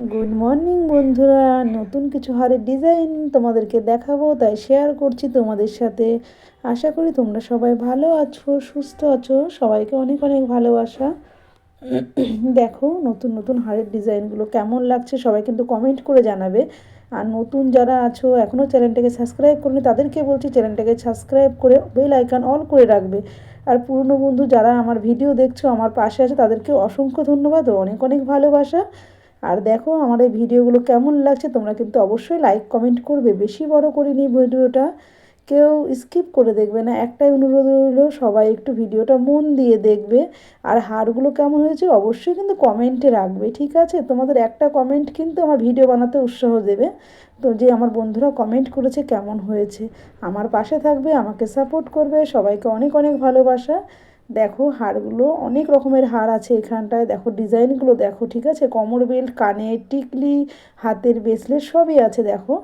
Good morning বন্ধুরা, নতুন কিছু হারের ডিজাইন তোমাদেরকে দেখাবো, তাই শেয়ার করছি তোমাদের সাথে। আশা করি তোমরা সবাই ভালো আছো, সুস্থ আছো। সবাইকে অনেক অনেক ভালোবাসা। দেখো নতুন নতুন হারের ডিজাইনগুলো কেমন লাগছে সবাই কিন্তু কমেন্ট করে জানাবে। আর নতুন যারা আছো এখনও চ্যানেলটাকে সাবস্ক্রাইব করনি তাদেরকে বলছি চ্যানেলটাকে সাবস্ক্রাইব করে বেল আইকন অল করে রাখবে। আর পুরনো বন্ধু যারা আমার ভিডিও দেখছো, আমার পাশে আছে, তাদেরকে অসংখ্য ধন্যবাদ ও অনেক অনেক ভালোবাসা। আর দেখো আমার এই ভিডিওগুলো কেমন লাগছে তোমরা কিন্তু অবশ্যই লাইক কমেন্ট করবে। বেশি বড় করিনি ভিডিওটা, কেউ স্কিপ করে দেখবে না। একটাই অনুরোধ রইল, সবাই একটু ভিডিওটা মন দিয়ে দেখবে। আর হারগুলো কেমন হয়েছে অবশ্যই কিন্তু কমেন্টে রাখবে, ঠিক আছে? তোমাদের একটা কমেন্ট কিন্তু আমার ভিডিও বানাতে উৎসাহ দেবে। তো যে আমার বন্ধুরা কমেন্ট করেছে কেমন হয়েছে, আমার পাশে থাকবে, আমাকে সাপোর্ট করবে। সবাইকে অনেক অনেক ভালোবাসা। দেখো হারগুলো অনেক রকমের হার আছে এখানটায়, দেখো ডিজাইনগুলো দেখো, ঠিক আছে? কোমর বেল্ট, কানের টিকলি, হাতের ব্রেসলেট সবই আছে দেখো।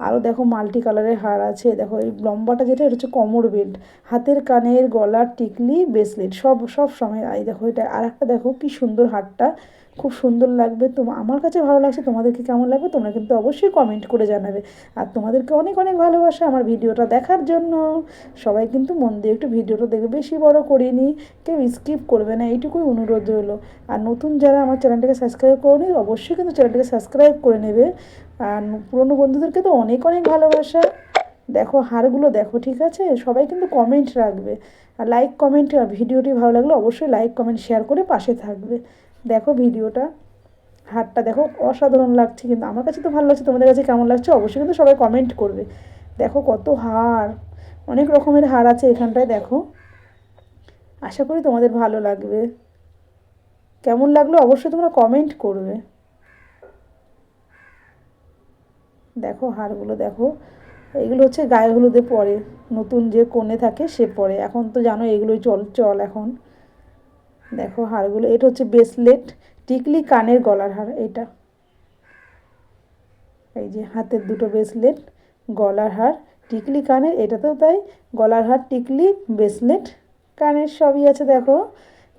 আরও দেখো মাল্টি কালারের হার আছে, দেখো এই লম্বাটা যেটা এটা হচ্ছে কোমর বেল্ট, হাতের কানের গলার টিকলি ব্রেসলেট সব সব সময়। এই দেখো এটা আর একটা, দেখো কি সুন্দর হারটা, খুব সুন্দর লাগবে। আমার কাছে ভালো লাগছে, তোমাদেরকে কেমন লাগবে তোমরা কিন্তু অবশ্যই কমেন্ট করে জানাবে। আর তোমাদেরকে অনেক অনেক ভালোবাসা আমার ভিডিওটা দেখার জন্য। সবাই কিন্তু মন দিয়ে একটু ভিডিওটা দেখবে, বেশি বড় করিনি, কেউ স্কিপ করবে না, এইটুকুই অনুরোধ রইলো। আর নতুন যারা আমার চ্যানেলটাকে সাবস্ক্রাইব করোনি অবশ্যই কিন্তু চ্যানেলটাকে সাবস্ক্রাইব করে নেবে। আর পুরনো বন্ধুদেরকে তো অনেক অনেক ভালোবাসা। দেখো হারগুলো দেখো, ঠিক আছে? সবাই কিন্তু কমেন্ট রাখবে, আর লাইক কমেন্ট। আর ভিডিওটি ভালো লাগলে অবশ্যই লাইক কমেন্ট শেয়ার করে পাশে থাকবে। দেখো ভিডিওটা, হারটা দেখো অসাধারণ লাগছে, কিন্তু আমার কাছে তো ভালো লাগছে, তোমাদের কাছে কেমন লাগছে অবশ্যই কিন্তু সবাই কমেন্ট করবে। দেখো কত হার, অনেক রকমের হার আছে এখানটায় দেখো। আশা করি তোমাদের ভালো লাগবে। কেমন লাগলো অবশ্যই তোমরা কমেন্ট করবে। দেখো হারগুলো দেখো, এইগুলো হচ্ছে গায়ে হলুদে পরে, নতুন যে কনে থাকে সে পরে, এখন তো জানো এগুলোই চল চল এখন। দেখো হারগুলো, এটা হচ্ছে ব্রেসলেট, টিকলি, কানের গলার হার এটা। এই যে হাতের দুটো ব্রেসলেট, গলার হার, টিকলি, কানের, এটাতেও তাই, গলার হার, টিকলি, ব্রেসলেট, কানের সবই আছে দেখো।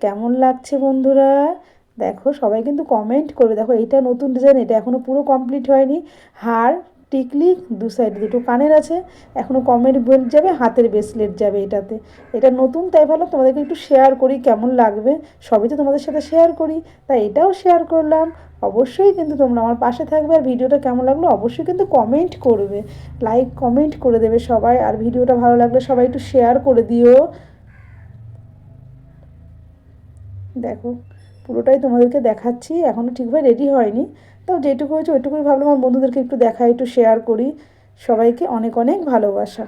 কেমন লাগছে বন্ধুরা? দেখো সবাই কিন্তু কমেন্ট করবে। দেখো এইটা নতুন ডিজাইন, এটা এখনও পুরো কমপ্লিট হয়নি। হার, টিকলি, দু সাইড দুটো কানের আছে, এখনও কমের বেল্ট যাবে, হাতের ব্রেসলেট যাবে এটাতে। এটা নতুন তাই ভালো তোমাদেরকে একটু শেয়ার করি কেমন লাগবে। সবই তো তোমাদের সাথে শেয়ার করি, তাই এটাও শেয়ার করলাম। অবশ্যই কিন্তু তোমরা আমার পাশে থাকবে। আর ভিডিওটা কেমন লাগলো অবশ্যই কিন্তু কমেন্ট করবে, লাইক কমেন্ট করে দেবে সবাই। আর ভিডিওটা ভালো লাগলে সবাই একটু শেয়ার করে দিও। দেখো পুরোটাই তোমাদেরকে দেখাচ্ছি, এখনও ঠিকভাবে রেডি হয়নি, তাও যেটুকু হয়েছে ওইটুকুই ভাবলাম আমার বন্ধুদেরকে একটু দেখাই, একটু শেয়ার করি। সবাইকে অনেক অনেক ভালোবাসা।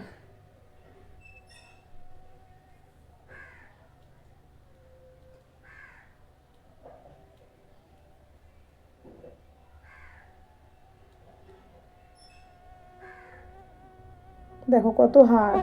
দেখো কত হার।